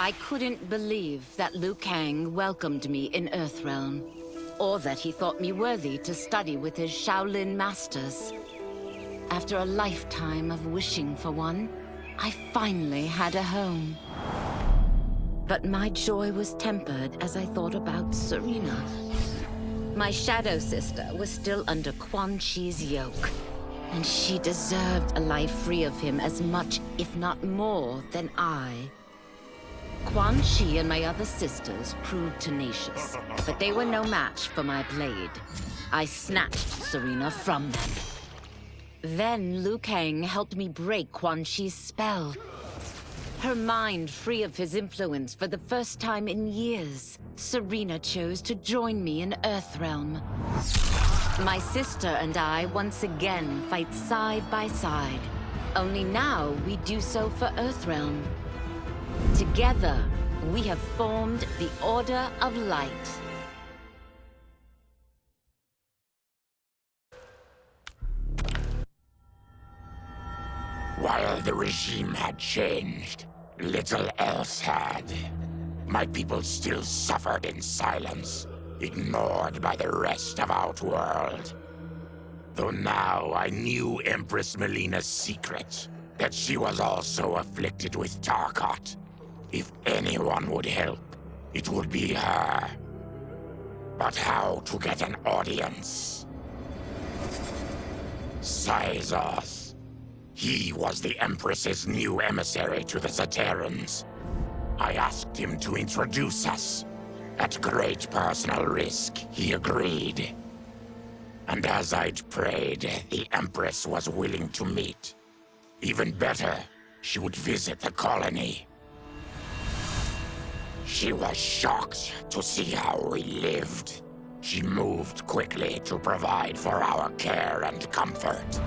I couldn't believe that Liu Kang welcomed me in Earthrealm, or that he thought me worthy to study with his Shaolin masters. After a lifetime of wishing for one, I finally had a home. But my joy was tempered as I thought about Serena. My shadow sister was still under Quan Chi's yoke, and she deserved a life free of him as much, if not more, than I. Quan Chi and my other sisters proved tenacious, but they were no match for my blade. I snatched Serena from them. Then Liu Kang helped me break Quan Chi's spell. Her mind free of his influence for the first time in years, Serena chose to join me in Earthrealm. My sister and I once again fight side by side. Only now we do so for Earthrealm. Together, we have formed the Order of Light. While the regime had changed, little else had. My people still suffered in silence, ignored by the rest of Outworld. Though now I knew Empress Melina's secret, that she was also afflicted with Tarkat. If anyone would help, it would be her. But how to get an audience? Syzoth. He was the Empress's new emissary to the Zaterrans. I asked him to introduce us. At great personal risk, he agreed. And as I'd prayed, the Empress was willing to meet. Even better, she would visit the colony. She was shocked to see how we lived. She moved quickly to provide for our care and comfort.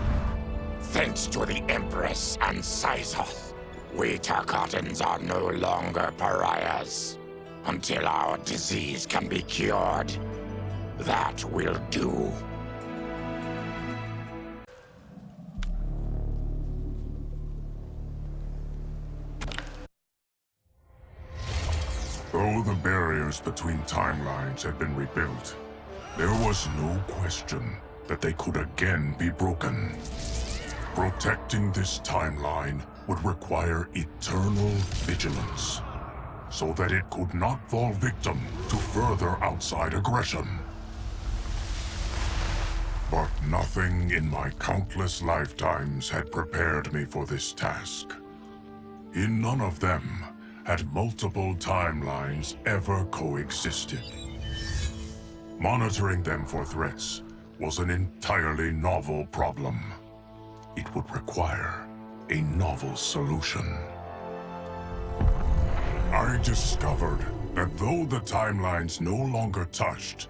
Thanks to the Empress and Syzoth, we Tarkatans are no longer pariahs. Until our disease can be cured, that will do. Though the barriers between timelines had been rebuilt, there was no question that they could again be broken. Protecting this timeline would require eternal vigilance, so that it could not fall victim to further outside aggression. But nothing in my countless lifetimes had prepared me for this task. In none of them had multiple timelines ever coexisted. Monitoring them for threats was an entirely novel problem. It would require a novel solution. I discovered that though the timelines no longer touched,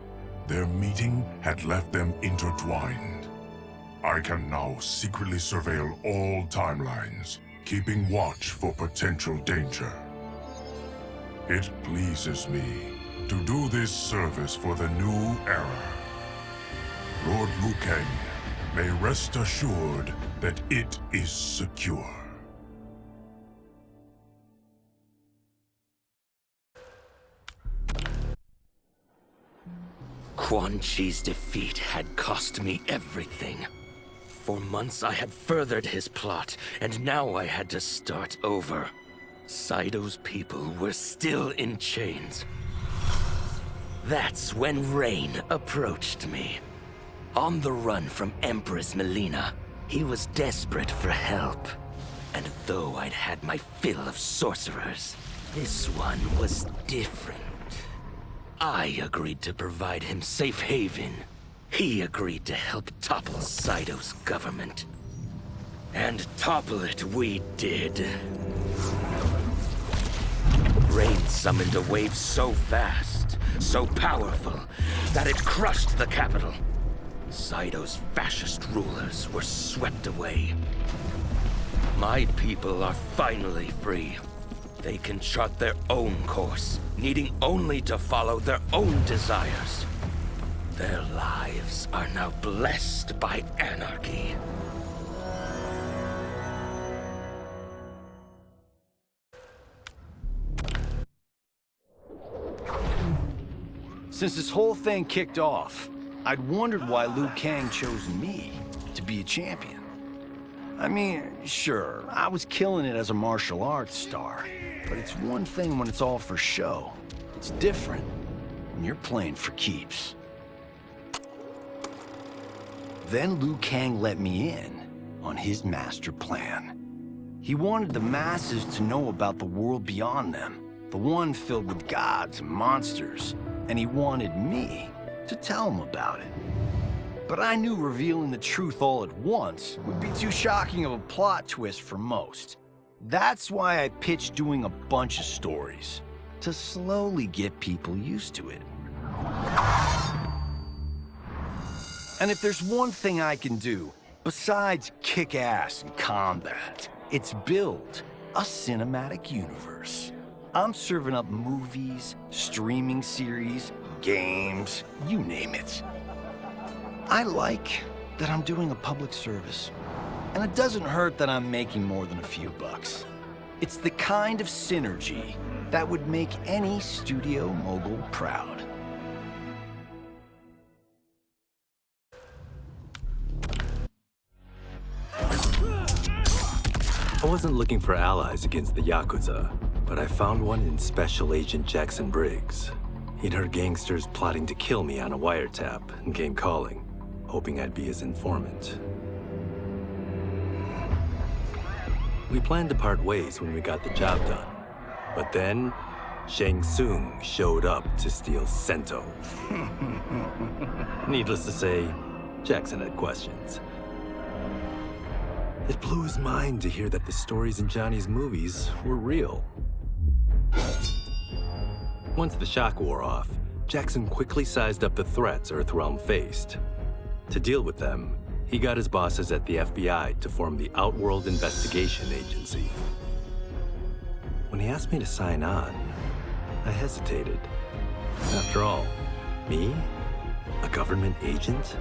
their meeting had left them intertwined. I can now secretly surveil all timelines, keeping watch for potential danger. It pleases me to do this service for the new era. Lord Liu Kang may rest assured that it is secure. Quan Chi's defeat had cost me everything. For months I had furthered his plot, and now I had to start over. Saito's people were still in chains. That's when Rain approached me. On the run from Empress Melina, he was desperate for help. And though I'd had my fill of sorcerers, this one was different. I agreed to provide him safe haven. He agreed to help topple Saito's government. And topple it we did. Rain summoned a wave so fast, so powerful, that it crushed the capital. Saito's fascist rulers were swept away. My people are finally free. They can chart their own course, needing only to follow their own desires. Their lives are now blessed by anarchy. Since this whole thing kicked off, I'd wondered why Liu Kang chose me to be a champion. I mean, sure, I was killing it as a martial arts star, but it's one thing when it's all for show. It's different when you're playing for keeps. Then Liu Kang let me in on his master plan. He wanted the masses to know about the world beyond them, the one filled with gods and monsters, and he wanted me to tell them about it. But I knew revealing the truth all at once would be too shocking of a plot twist for most. That's why I pitched doing a bunch of stories, to slowly get people used to it. And if there's one thing I can do, besides kick ass in combat, it's build a cinematic universe. I'm serving up movies, streaming series, games, you name it. I like that I'm doing a public service. And it doesn't hurt that I'm making more than a few bucks. It's the kind of synergy that would make any studio mogul proud. I wasn't looking for allies against the Yakuza, but I found one in Special Agent Jackson Briggs. He'd heard gangsters plotting to kill me on a wiretap and came calling, hoping I'd be his informant. We planned to part ways when we got the job done. But then, Shang Tsung showed up to steal Sento. Needless to say, Jackson had questions. It blew his mind to hear that the stories in Johnny's movies were real. Once the shock wore off, Jackson quickly sized up the threats Earthrealm faced. To deal with them, he got his bosses at the FBI to form the Outworld Investigation Agency. When he asked me to sign on, I hesitated. After all, me? A government agent?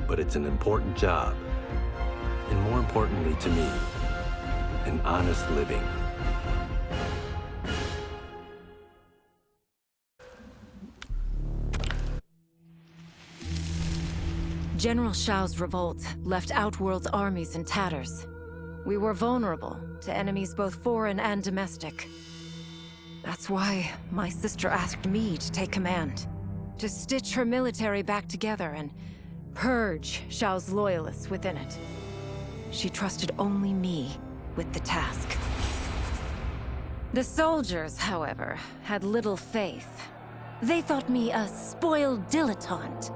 But it's an important job. And more importantly to me, an honest living. General Shao's revolt left Outworld's armies in tatters. We were vulnerable to enemies both foreign and domestic. That's why my sister asked me to take command, to stitch her military back together and purge Shao's loyalists within it. She trusted only me with the task. The soldiers, however, had little faith. They thought me a spoiled dilettante,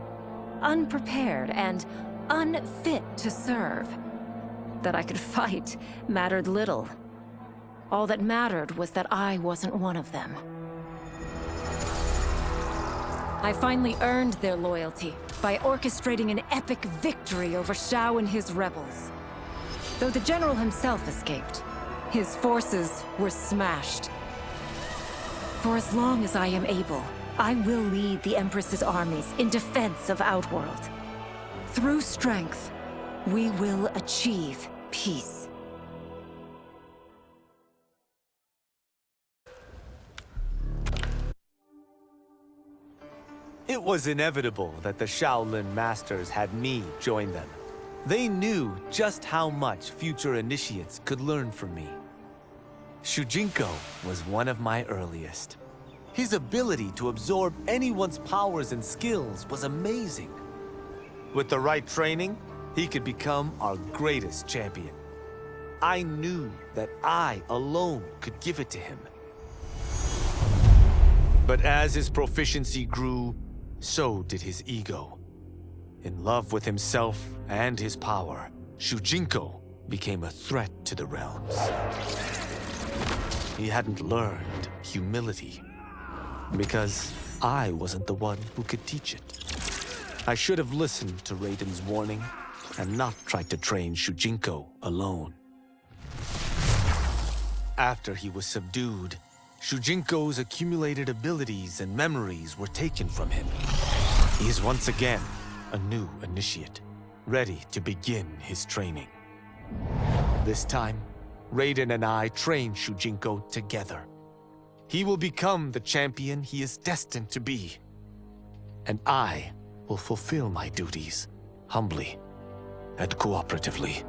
unprepared and unfit to serve. That I could fight mattered little. All that mattered was that I wasn't one of them. I finally earned their loyalty by orchestrating an epic victory over Shao and his rebels. Though the general himself escaped, his forces were smashed. For as long as I am able, I will lead the Empress's armies in defense of Outworld. Through strength, we will achieve peace. It was inevitable that the Shaolin Masters had me join them. They knew just how much future initiates could learn from me. Shujinko was one of my earliest. His ability to absorb anyone's powers and skills was amazing. With the right training, he could become our greatest champion. I knew that I alone could give it to him. But as his proficiency grew, so did his ego. In love with himself and his power, Shujinko became a threat to the realms. He hadn't learned humility, because I wasn't the one who could teach it. I should have listened to Raiden's warning and not tried to train Shujinko alone. After he was subdued, Shujinko's accumulated abilities and memories were taken from him. He is once again a new initiate, ready to begin his training. This time, Raiden and I train Shujinko together. He will become the champion he is destined to be, and I will fulfill my duties humbly and cooperatively.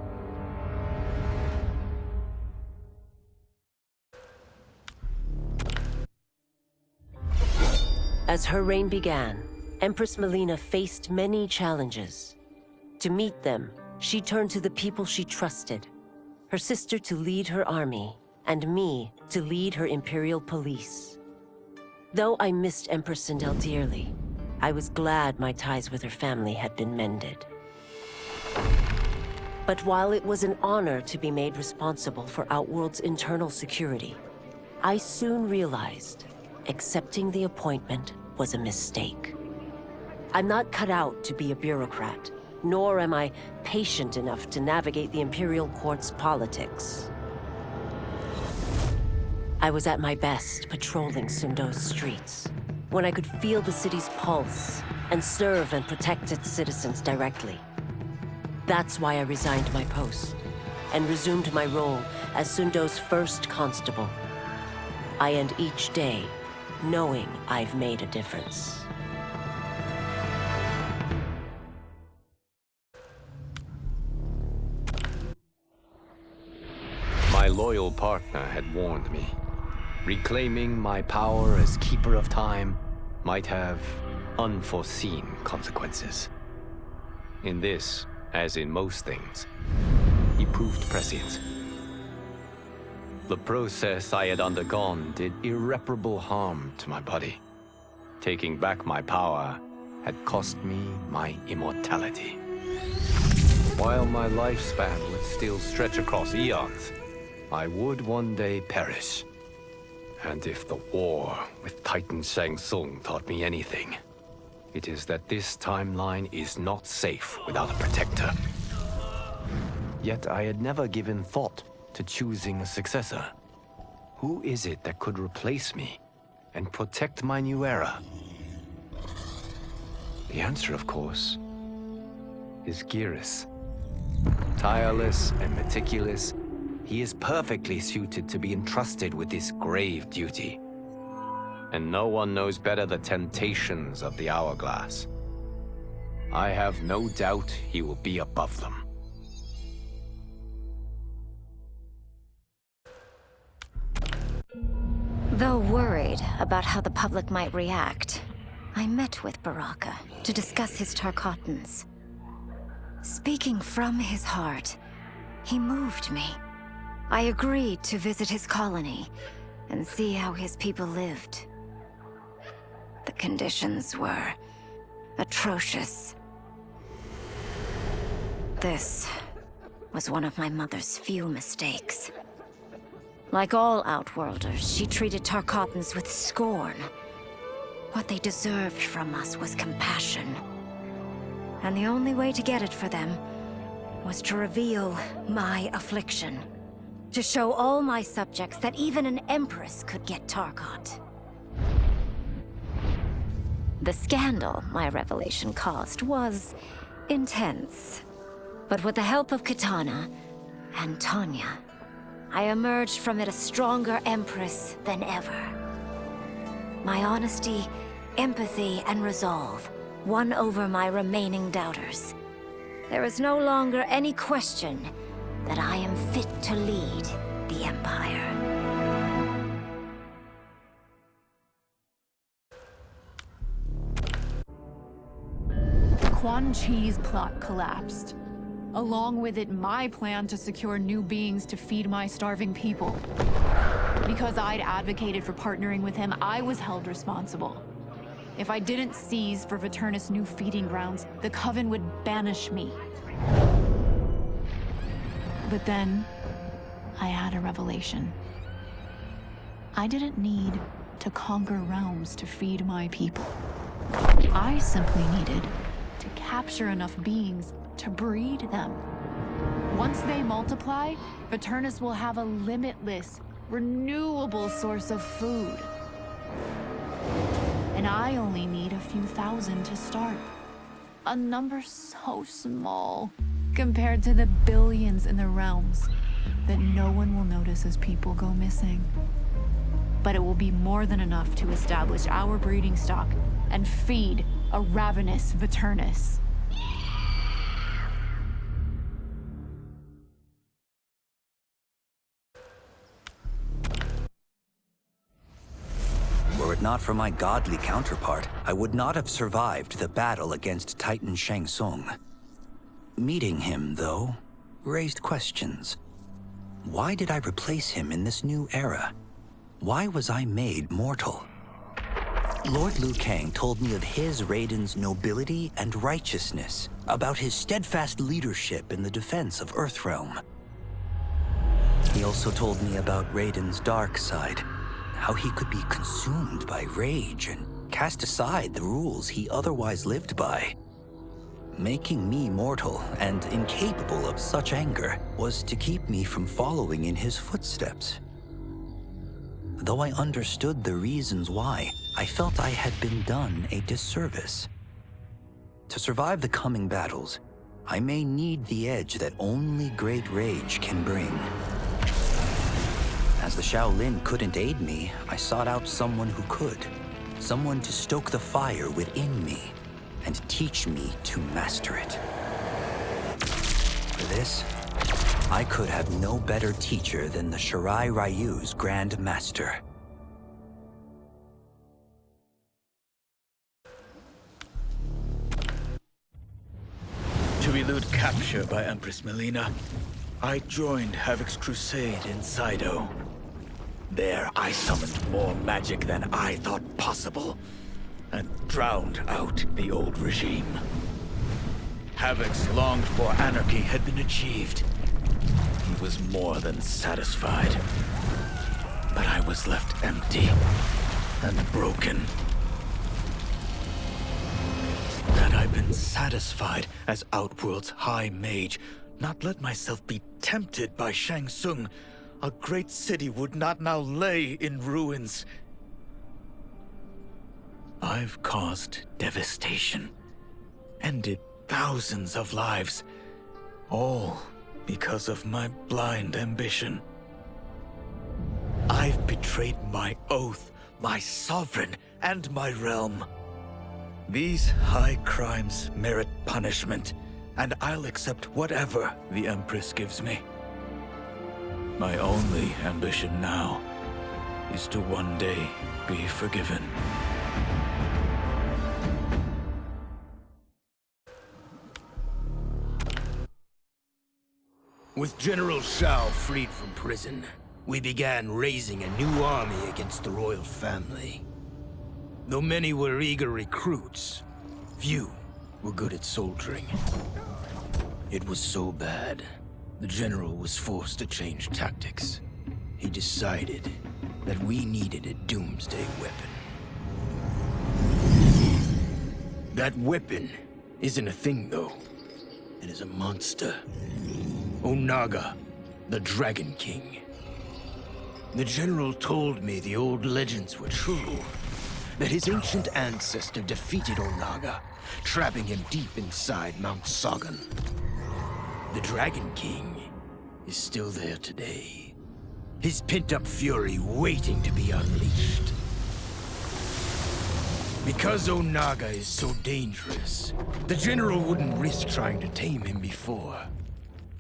As her reign began, Empress Melina faced many challenges. To meet them, she turned to the people she trusted. Her sister to lead her army, and me to lead her Imperial police. Though I missed Empress Sindel dearly, I was glad my ties with her family had been mended. But while it was an honor to be made responsible for Outworld's internal security, I soon realized accepting the appointment was a mistake. I'm not cut out to be a bureaucrat, nor am I patient enough to navigate the Imperial Court's politics. I was at my best patrolling Sundo's streets, when I could feel the city's pulse and serve and protect its citizens directly. That's why I resigned my post and resumed my role as Sundo's first constable. I end each day knowing I've made a difference. My loyal partner had warned me. Reclaiming my power as Keeper of Time might have unforeseen consequences. In this, as in most things, he proved prescient. The process I had undergone did irreparable harm to my body. Taking back my power had cost me my immortality. While my lifespan would still stretch across eons, I would one day perish. And if the war with Titan Shang Tsung taught me anything, it is that this timeline is not safe without a protector. Yet I had never given thought to choosing a successor. Who is it that could replace me and protect my new era? The answer, of course, is Geras. Tireless and meticulous, he is perfectly suited to be entrusted with this grave duty. And no one knows better the temptations of the Hourglass. I have no doubt he will be above them. Though worried about how the public might react, I met with Baraka to discuss his Tarkatans. Speaking from his heart, he moved me. I agreed to visit his colony and see how his people lived. The conditions were atrocious. This was one of my mother's few mistakes. Like all Outworlders, she treated Tarkatans with scorn. What they deserved from us was compassion. And the only way to get it for them was to reveal my affliction. To show all my subjects that even an Empress could get Tarkat. The scandal my revelation caused was intense. But with the help of Kitana and Tanya, I emerged from it a stronger Empress than ever. My honesty, empathy, and resolve won over my remaining doubters. There is no longer any question that I am fit to lead the Empire. Quan Chi's plot collapsed. Along with it, my plan to secure new beings to feed my starving people. Because I'd advocated for partnering with him, I was held responsible. If I didn't seize for Viternus' new feeding grounds, the Coven would banish me. But then, I had a revelation. I didn't need to conquer realms to feed my people. I simply needed to capture enough beings to breed them. Once they multiply, Viternus will have a limitless, renewable source of food. And I only need a few thousand to start. A number so small compared to the billions in the realms that no one will notice as people go missing. But it will be more than enough to establish our breeding stock and feed a ravenous Viternus. Were it not for my godly counterpart, I would not have survived the battle against Titan Shang Tsung. Meeting him, though, raised questions. Why did I replace him in this new era? Why was I made mortal? Lord Liu Kang told me of his Raiden's nobility and righteousness, about his steadfast leadership in the defense of Earthrealm. He also told me about Raiden's dark side, how he could be consumed by rage and cast aside the rules he otherwise lived by. Making me mortal and incapable of such anger was to keep me from following in his footsteps. Though I understood the reasons why, I felt I had been done a disservice. To survive the coming battles, I may need the edge that only great rage can bring. As the Shaolin couldn't aid me, I sought out someone who could. Someone to stoke the fire within me and teach me to master it. For this, I could have no better teacher than the Shirai Ryu's Grand Master. To elude capture by Empress Melina, I joined Havoc's crusade in Sido. There, I summoned more magic than I thought possible, and drowned out the old regime. Havoc's longed-for anarchy had been achieved. He was more than satisfied. But I was left empty and broken. Had I been satisfied as Outworld's High Mage, not let myself be tempted by Shang Tsung, a great city would not now lay in ruins. I've caused devastation, ended thousands of lives, all because of my blind ambition. I've betrayed my oath, my sovereign, and my realm. These high crimes merit punishment, and I'll accept whatever the Empress gives me. My only ambition now is to one day be forgiven. With General Shao freed from prison, we began raising a new army against the royal family. Though many were eager recruits, few were good at soldiering. It was so bad, the general was forced to change tactics. He decided that we needed a doomsday weapon. That weapon isn't a thing, though. It is a monster. Onaga, the Dragon King. The general told me the old legends were true, that his ancient ancestor defeated Onaga, trapping him deep inside Mount Sagan. The Dragon King is still there today, his pent-up fury waiting to be unleashed. Because Onaga is so dangerous, the general wouldn't risk trying to tame him before.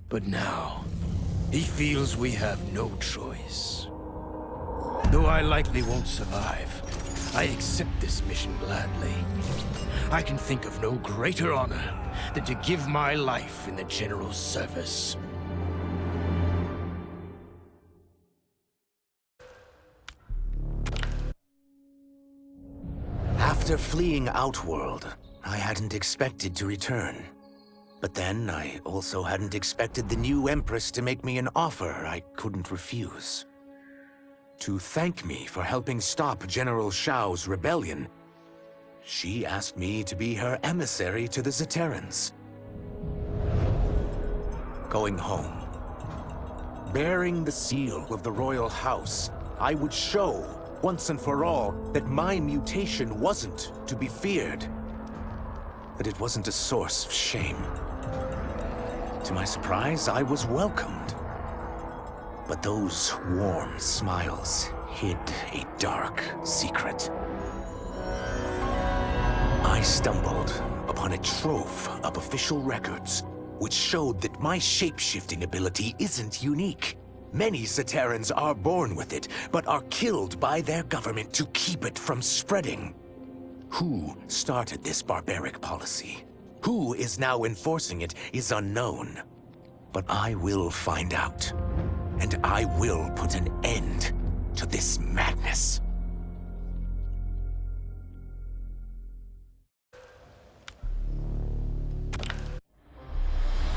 But now, he feels we have no choice. Though I likely won't survive, I accept this mission gladly. I can think of no greater honor than to give my life in the general's service. After fleeing Outworld, I hadn't expected to return. But then, I also hadn't expected the new Empress to make me an offer I couldn't refuse. To thank me for helping stop General Shao's rebellion, she asked me to be her emissary to the Zaterrans. Going home, bearing the seal of the royal house, I would show, once and for all, that my mutation wasn't to be feared. That it wasn't a source of shame. To my surprise, I was welcomed. But those warm smiles hid a dark secret. I stumbled upon a trove of official records, which showed that my shape-shifting ability isn't unique. Many Zaterrans are born with it, but are killed by their government to keep it from spreading. Who started this barbaric policy? Who is now enforcing it is unknown. But I will find out, and I will put an end to this madness.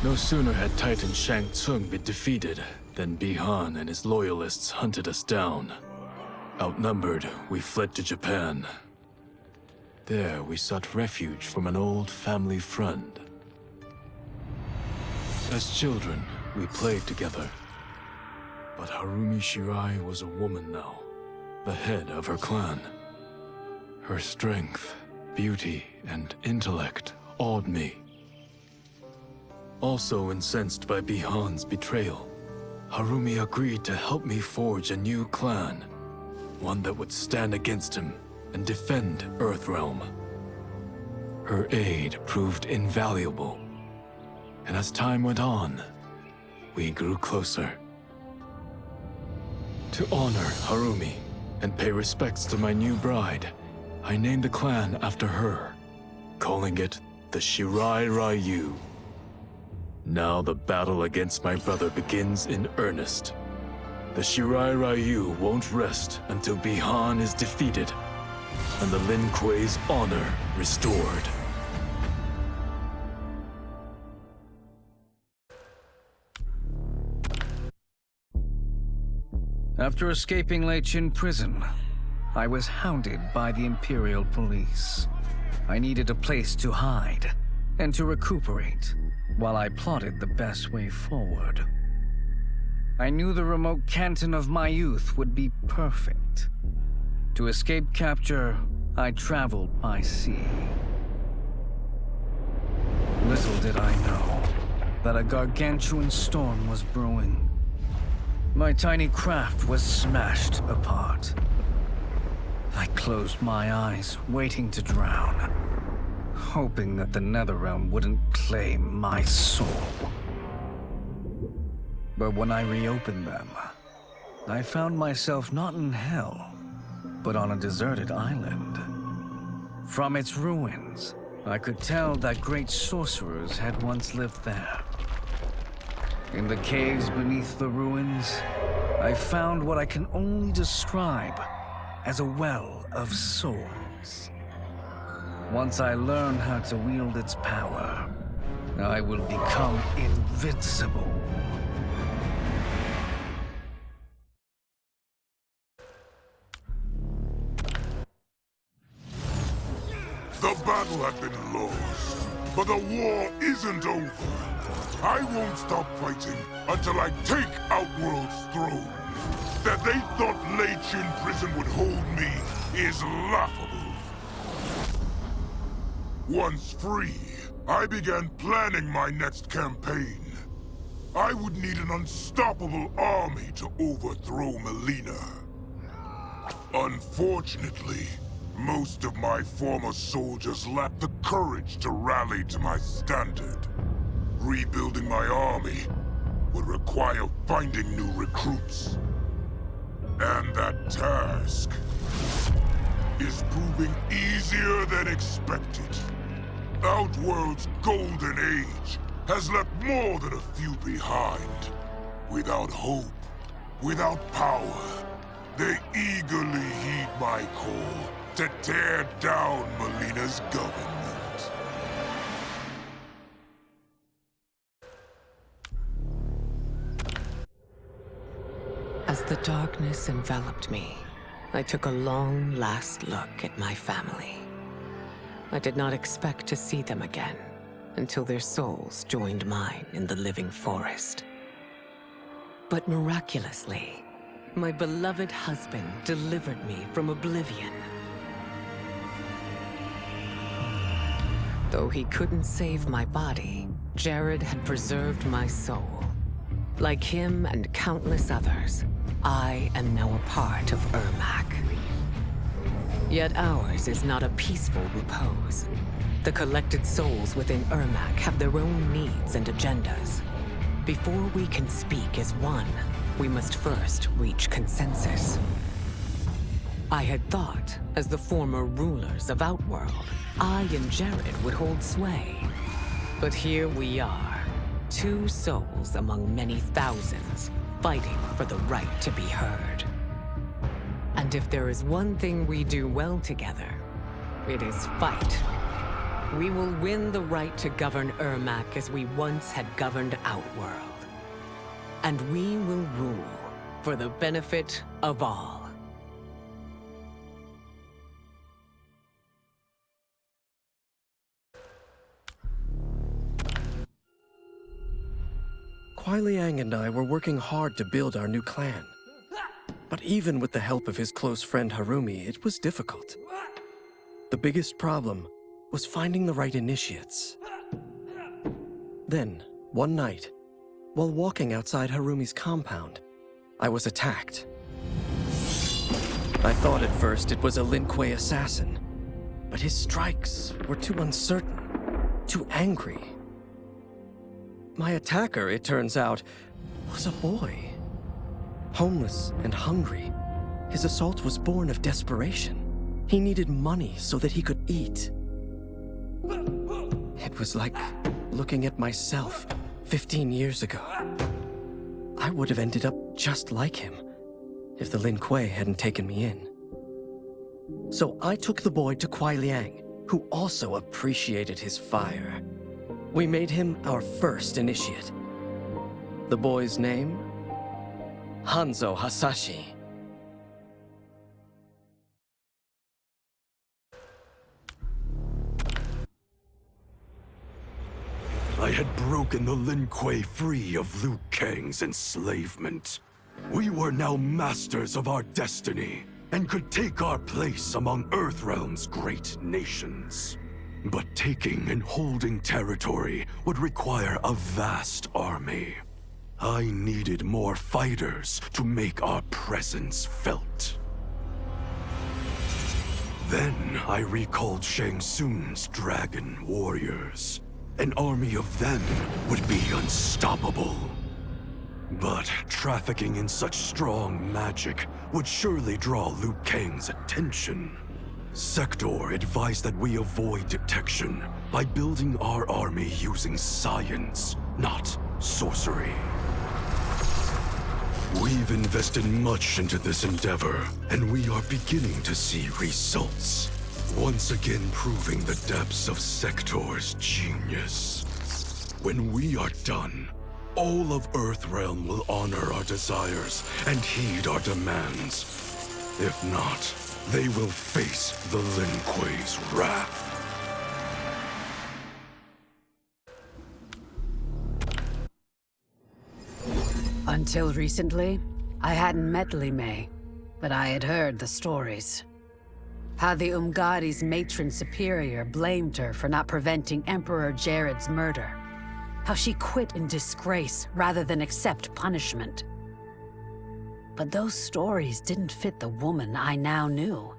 No sooner had Titan Shang Tsung been defeated than Bihan and his loyalists hunted us down. Outnumbered, we fled to Japan. There, we sought refuge from an old family friend. As children, we played together. But Harumi Shirai was a woman now, the head of her clan. Her strength, beauty, and intellect awed me. Also incensed by Bihan's betrayal, Harumi agreed to help me forge a new clan, one that would stand against him and defend Earthrealm. Her aid proved invaluable, and as time went on, we grew closer. To honor Harumi and pay respects to my new bride, I named the clan after her, calling it the Shirai Ryu. Now the battle against my brother begins in earnest. The Shirai Ryu won't rest until Bihan is defeated and the Lin Kuei's honor restored. After escaping Lei Chin prison, I was hounded by the Imperial Police. I needed a place to hide and to recuperate while I plotted the best way forward. I knew the remote canton of my youth would be perfect. To escape capture, I traveled by sea. Little did I know that a gargantuan storm was brewing. My tiny craft was smashed apart. I closed my eyes, waiting to drown, hoping that the Netherrealm wouldn't claim my soul. But when I reopened them, I found myself not in hell, but on a deserted island. From its ruins, I could tell that great sorcerers had once lived there. In the caves beneath the ruins, I found what I can only describe as a well of souls. Once I learn how to wield its power, I will become invincible. The battle had been lost, but the war isn't over. I won't stop fighting until I take Outworld's throne. That they thought Lei Chin prison would hold me is laughable. Once free, I began planning my next campaign. I would need an unstoppable army to overthrow Melina. Unfortunately, most of my former soldiers lacked the courage to rally to my standard. Rebuilding my army would require finding new recruits. And that task is proving easier than expected. Outworld's golden age has left more than a few behind. Without hope, without power, they eagerly heed my call to tear down Melina's government. As the darkness enveloped me, I took a long last look at my family. I did not expect to see them again until their souls joined mine in the living forest. But miraculously, my beloved husband delivered me from oblivion. Though he couldn't save my body, Jared had preserved my soul. Like him and countless others, I am now a part of Ermac. Yet ours is not a peaceful repose. The collected souls within Ermac have their own needs and agendas. Before we can speak as one, we must first reach consensus. I had thought, as the former rulers of Outworld, I and Jared would hold sway. But here we are, two souls among many thousands, fighting for the right to be heard. And if there is one thing we do well together, it is fight. We will win the right to govern Ermac as we once had governed Outworld. And we will rule for the benefit of all. Kuai Liang and I were working hard to build our new clan. But even with the help of his close friend Harumi, it was difficult. The biggest problem was finding the right initiates. Then, one night, while walking outside Harumi's compound, I was attacked. I thought at first it was a Lin Kuei assassin, but his strikes were too uncertain, too angry. My attacker, it turns out, was a boy. Homeless and hungry, his assault was born of desperation. He needed money so that he could eat. It was like looking at myself 15 years ago. I would have ended up just like him if the Lin Kuei hadn't taken me in. So I took the boy to Kuai Liang, who also appreciated his fire. We made him our first initiate. The boy's name? Hanzo Hasashi. I had broken the Lin Kuei free of Liu Kang's enslavement. We were now masters of our destiny, and could take our place among Earthrealm's great nations. But taking and holding territory would require a vast army. I needed more fighters to make our presence felt. Then I recalled Shang Tsung's dragon warriors. An army of them would be unstoppable. But trafficking in such strong magic would surely draw Liu Kang's attention. Sector advised that we avoid detection by building our army using science, not sorcery. We've invested much into this endeavor, and we are beginning to see results. Once again proving the depths of Sector's genius. When we are done, all of Earthrealm will honor our desires and heed our demands. If not, they will face the Lin Kuei's wrath. Until recently, I hadn't met Li Mei, but I had heard the stories. How the Umgadi's matron superior blamed her for not preventing Emperor Jared's murder. How she quit in disgrace rather than accept punishment. But those stories didn't fit the woman I now knew.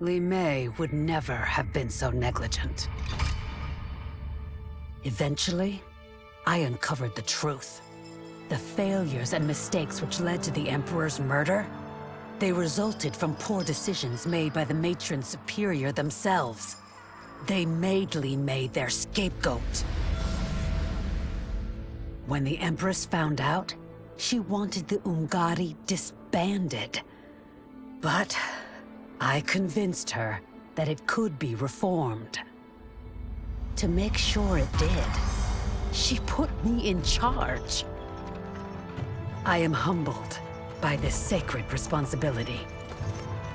Li Mei would never have been so negligent. Eventually, I uncovered the truth. The failures and mistakes which led to the Emperor's murder, they resulted from poor decisions made by the matron superior themselves. They made Li Mei their scapegoat. When the Empress found out, she wanted the Umgadi disbanded. But I convinced her that it could be reformed. To make sure it did, she put me in charge. I am humbled by this sacred responsibility.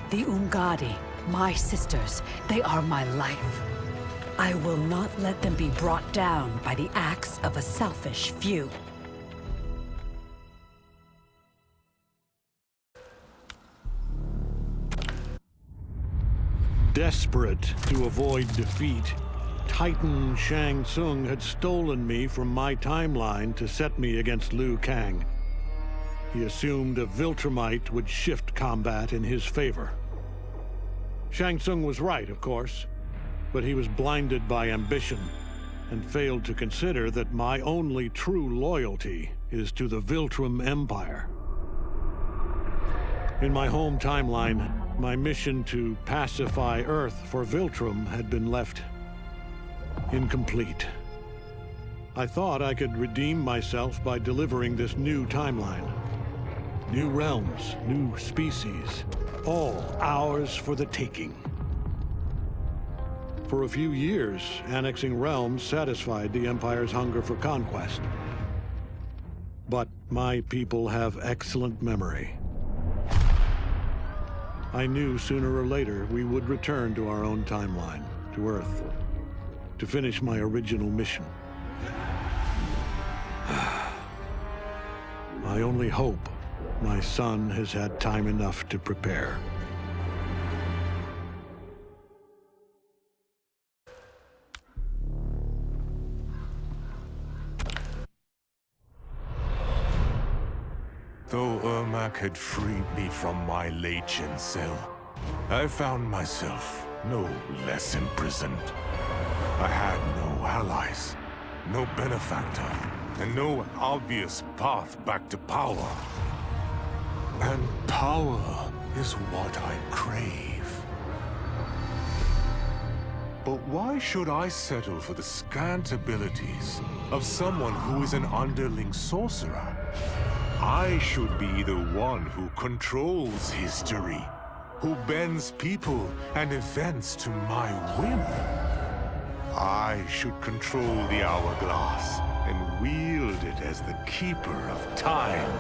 The Umgadi, my sisters, they are my life. I will not let them be brought down by the acts of a selfish few. Desperate to avoid defeat, Titan Shang Tsung had stolen me from my timeline to set me against Liu Kang. He assumed a Viltrumite would shift combat in his favor. Shang Tsung was right, of course, but he was blinded by ambition and failed to consider that my only true loyalty is to the Viltrum Empire. In my home timeline, my mission to pacify Earth for Viltrum had been left incomplete. I thought I could redeem myself by delivering this new timeline. New realms, new species, all ours for the taking. For a few years, annexing realms satisfied the Empire's hunger for conquest. But my people have excellent memory. I knew sooner or later we would return to our own timeline, to Earth, to finish my original mission. I only hope my son has had time enough to prepare. Though Ermac had freed me from my Legion cell, I found myself no less imprisoned. I had no allies, no benefactor, and no obvious path back to power. And power is what I crave. But why should I settle for the scant abilities of someone who is an underling sorcerer? I should be the one who controls history, who bends people and events to my whim. I should control the hourglass and wield it as the keeper of time.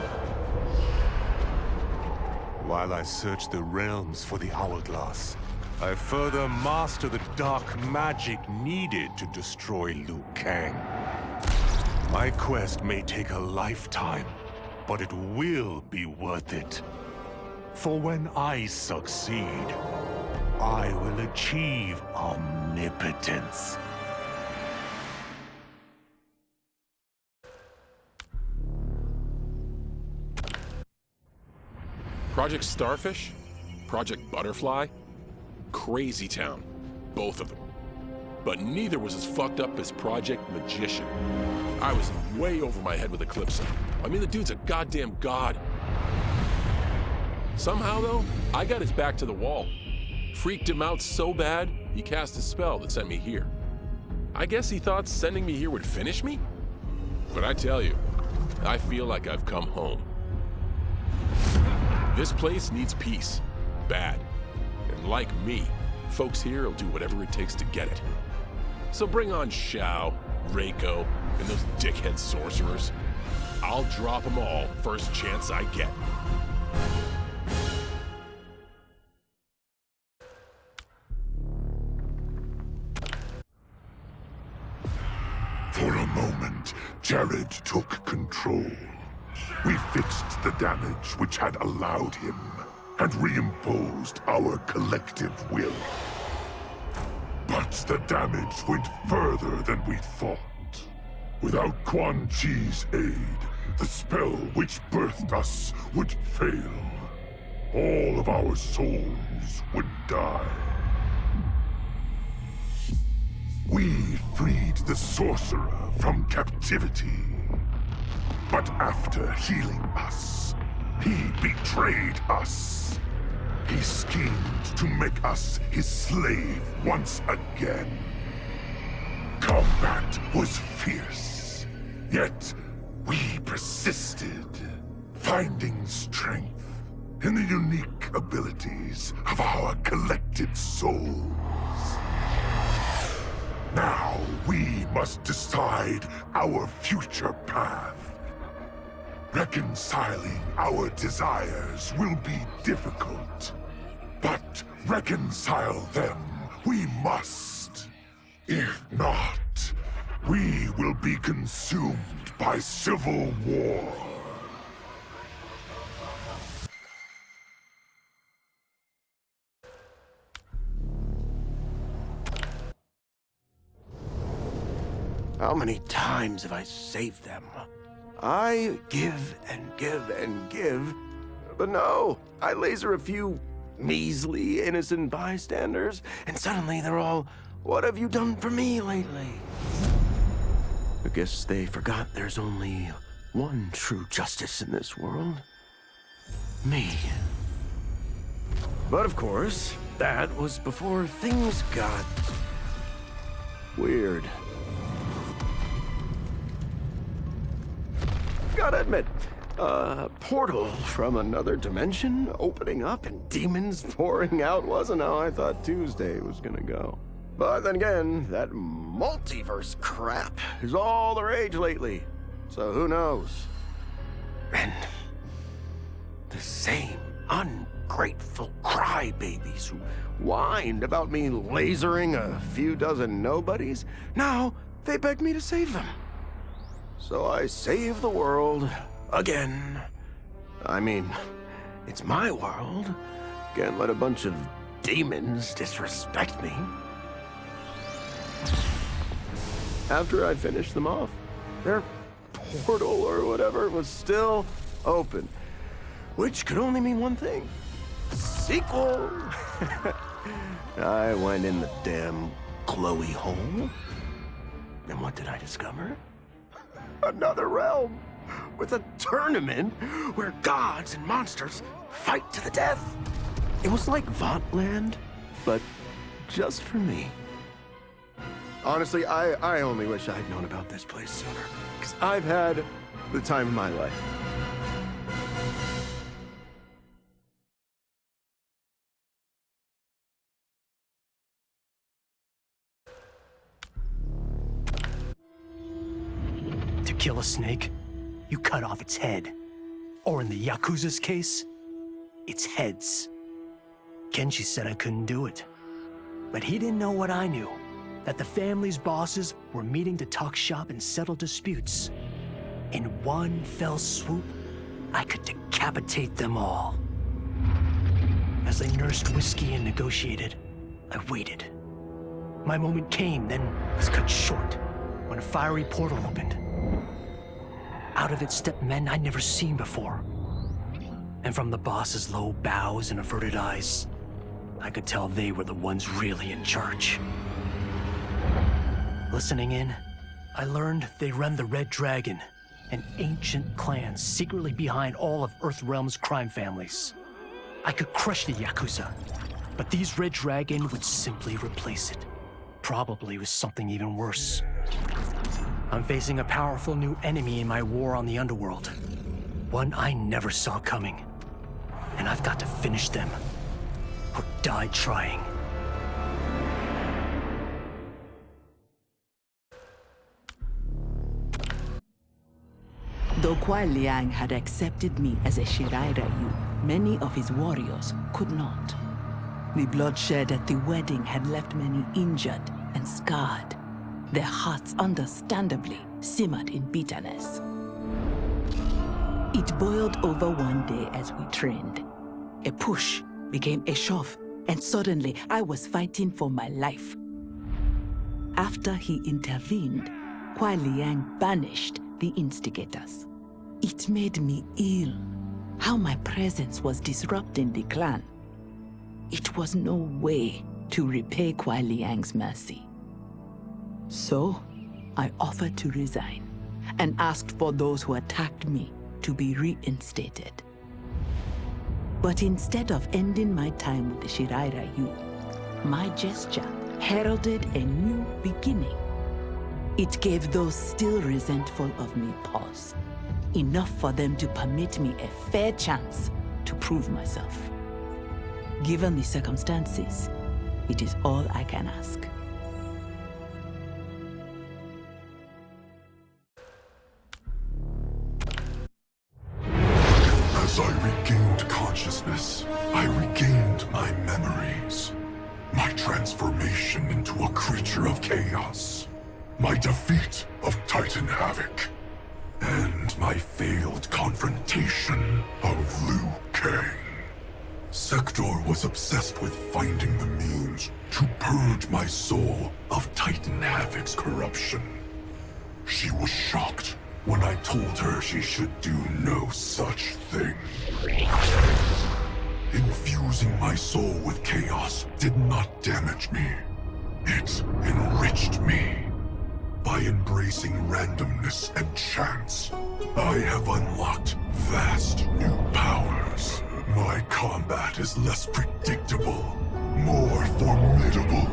While I search the realms for the hourglass, I further master the dark magic needed to destroy Liu Kang. My quest may take a lifetime, but it will be worth it. For when I succeed, I will achieve omnipotence. Project Starfish? Project Butterfly? Crazy Town. Both of them. But neither was as fucked up as Project Magician. I was way over my head with Eclipse. I mean, the dude's a goddamn god. Somehow, though, I got his back to the wall. Freaked him out so bad, he cast a spell that sent me here. I guess he thought sending me here would finish me? But I tell you, I feel like I've come home. This place needs peace. Bad. And like me, folks here will do whatever it takes to get it. So bring on Shao, Reiko, and those dickhead sorcerers. I'll drop them all first chance I get. For a moment, Jared took control. We fixed the damage which had allowed him, and reimposed our collective will. But the damage went further than we thought. Without Quan Chi's aid, the spell which birthed us would fail. All of our souls would die. We freed the sorcerer from captivity. But after healing us, he betrayed us. He schemed to make us his slave once again. Combat was fierce, yet we persisted, finding strength in the unique abilities of our collected souls. Now we must decide our future path. Reconciling our desires will be difficult, but reconcile them we must. If not, we will be consumed by civil war. How many times have I saved them? I give and give and give, but no, I laser a few measly, innocent bystanders, and suddenly they're all, "What have you done for me lately?" I guess they forgot there's only one true justice in this world. Me. But of course, that was before things got weird. Gotta admit, a portal from another dimension opening up and demons pouring out wasn't how I thought Tuesday was gonna go. But then again, that multiverse crap is all the rage lately, so who knows? And the same ungrateful crybabies who whined about me lasering a few dozen nobodies, now they beg me to save them. So I save the world again. I mean, it's my world. Can't let a bunch of demons disrespect me. After I finished them off, their portal or whatever was still open, which could only mean one thing: sequel. I went in the damn glowy hole, and what did I discover? Another realm with a tournament where gods and monsters fight to the death. It was like Votland, but just for me. Honestly, I only wish I'd known about this place sooner, because I've had the time of my life. To kill a snake, you cut off its head. Or in the Yakuza's case, its heads. Kenshi said I couldn't do it. But he didn't know what I knew. That the family's bosses were meeting to talk shop and settle disputes. In one fell swoop, I could decapitate them all. As I nursed whiskey and negotiated, I waited. My moment came, then was cut short when a fiery portal opened. Out of it stepped men I'd never seen before. And from the boss's low bows and averted eyes, I could tell they were the ones really in charge. Listening in, I learned they run the Red Dragon, an ancient clan secretly behind all of Earthrealm's crime families. I could crush the Yakuza, but these Red Dragon would simply replace it. Probably with something even worse. I'm facing a powerful new enemy in my war on the underworld. One I never saw coming. And I've got to finish them, or die trying. Though Kuai Liang had accepted me as a Shirai Ryu, many of his warriors could not. The bloodshed at the wedding had left many injured and scarred. Their hearts understandably simmered in bitterness. It boiled over one day as we trained. A push became a shove, and suddenly I was fighting for my life. After he intervened, Kuai Liang banished the instigators. It made me ill, how my presence was disrupting the clan. It was no way to repay Kuai Liang's mercy. So, I offered to resign, and asked for those who attacked me to be reinstated. But instead of ending my time with the Shirai Ryu, my gesture heralded a new beginning. It gave those still resentful of me pause, enough for them to permit me a fair chance to prove myself. Given the circumstances, it is all I can ask. As I regained consciousness, I regained my memories. My transformation into a creature of chaos. My defeat of Titan Havoc. And my failed confrontation of Liu Kang. Sector was obsessed with finding the means to purge my soul of Titan Havoc's corruption. She was shocked when I told her she should do no such thing. Infusing my soul with chaos did not damage me. It enriched me. By embracing randomness and chance, I have unlocked vast new powers. My combat is less predictable, more formidable,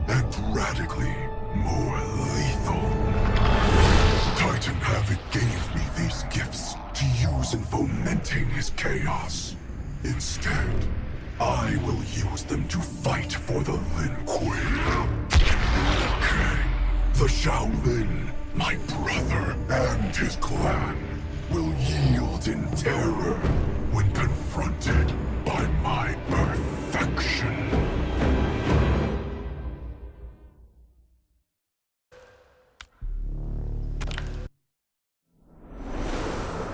and radically more lethal. Titan Havoc gave me these gifts to use in fomenting his chaos. Instead, I will use them to fight for the Lin Kuei. Kang, the Shaolin, my brother and his clan, will yield in terror when confronted by my perfection.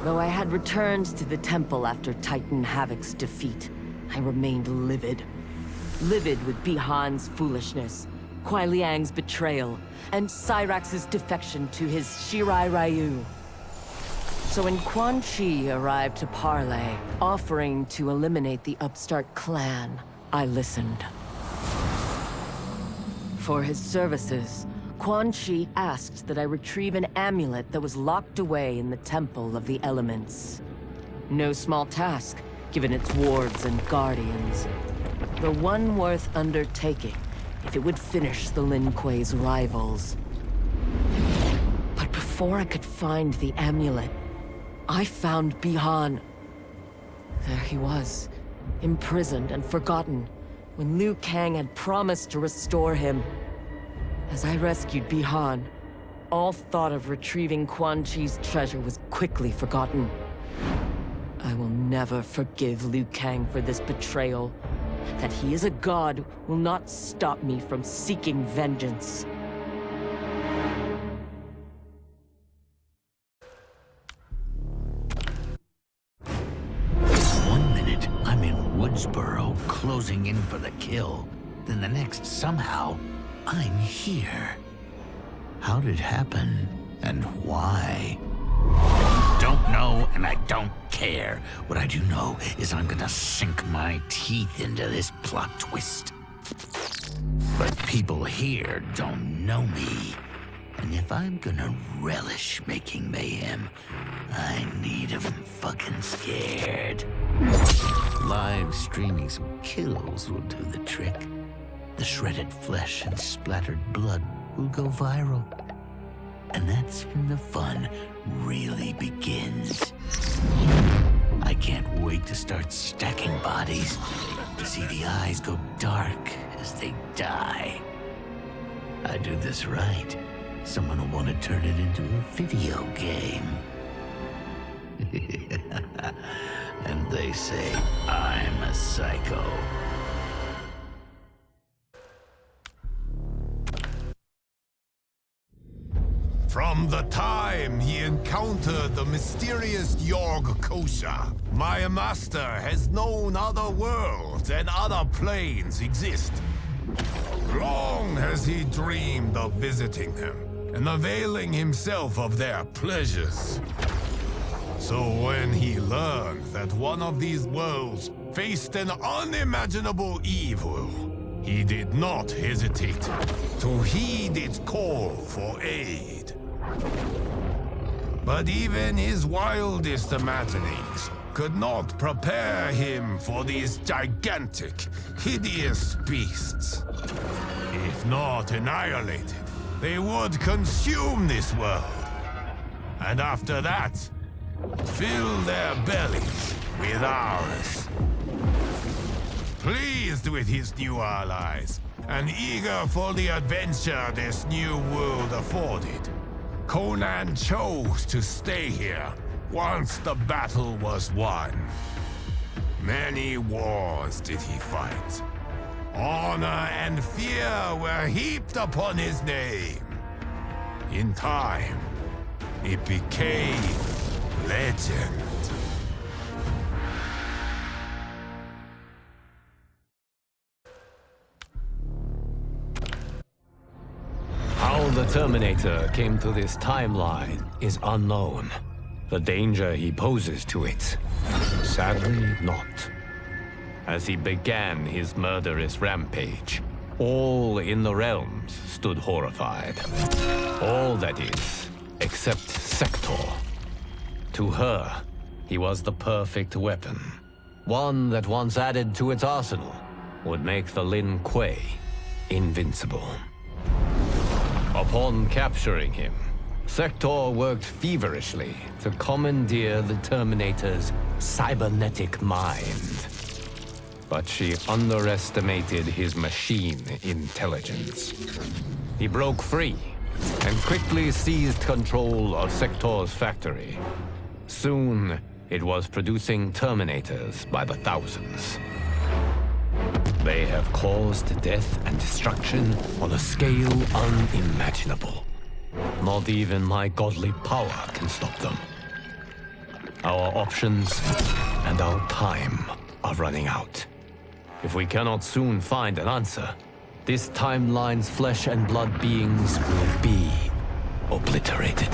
Though I had returned to the temple after Titan Havoc's defeat, I remained livid. Livid with Bihan's foolishness, Kuai Liang's betrayal, and Cyrax's defection to his Shirai Ryu. So when Quan Chi arrived to parley, offering to eliminate the upstart clan, I listened. For his services, Quan Chi asked that I retrieve an amulet that was locked away in the Temple of the Elements. No small task, given its wards and guardians. The one worth undertaking, if it would finish the Lin Kuei's rivals. But before I could find the amulet, I found Bihan. There he was, imprisoned and forgotten, when Liu Kang had promised to restore him. As I rescued Bihan, all thought of retrieving Quan Chi's treasure was quickly forgotten. I will never forgive Liu Kang for this betrayal. That he is a god will not stop me from seeking vengeance. One minute, I'm in Woodsboro, closing in for the kill. Then the next, somehow, I'm here. How did it happen, and why? Don't know, and I don't care. What I do know is I'm gonna sink my teeth into this plot twist. But people here don't know me. And if I'm gonna relish making mayhem, I need 'em fucking scared. Live streaming some kills will do the trick. The shredded flesh and splattered blood will go viral. And that's when the fun really begins. I can't wait to start stacking bodies, to see the eyes go dark as they die. I do this right, someone will want to turn it into a video game. And they say I'm a psycho. From the time he encountered the mysterious Yorg Kosha, my master has known other worlds and other planes exist. Long has he dreamed of visiting them and availing himself of their pleasures. So when he learned that one of these worlds faced an unimaginable evil, he did not hesitate to heed its call for aid. But even his wildest imaginings could not prepare him for these gigantic, hideous beasts. If not annihilated, they would consume this world. And after that, fill their bellies with ours. Pleased with his new allies, and eager for the adventure this new world afforded, Conan chose to stay here once the battle was won. Many wars did he fight. Honor and fear were heaped upon his name. In time, it became legend. How the Terminator came to this timeline is unknown. The danger he poses to it, sadly not. as he began his murderous rampage. All in the realms stood horrified. All, that is, except Sector. To her, he was the perfect weapon. One that once added to its arsenal would make the Lin Kuei invincible. Upon capturing him, Sector worked feverishly to commandeer the Terminator's cybernetic mind. But she underestimated his machine intelligence. He broke free and quickly seized control of Sector's factory. Soon, it was producing Terminators by the thousands. They have caused death and destruction on a scale unimaginable. Not even my godly power can stop them. Our options and our time are running out. If we cannot soon find an answer, this timeline's flesh and blood beings will be obliterated.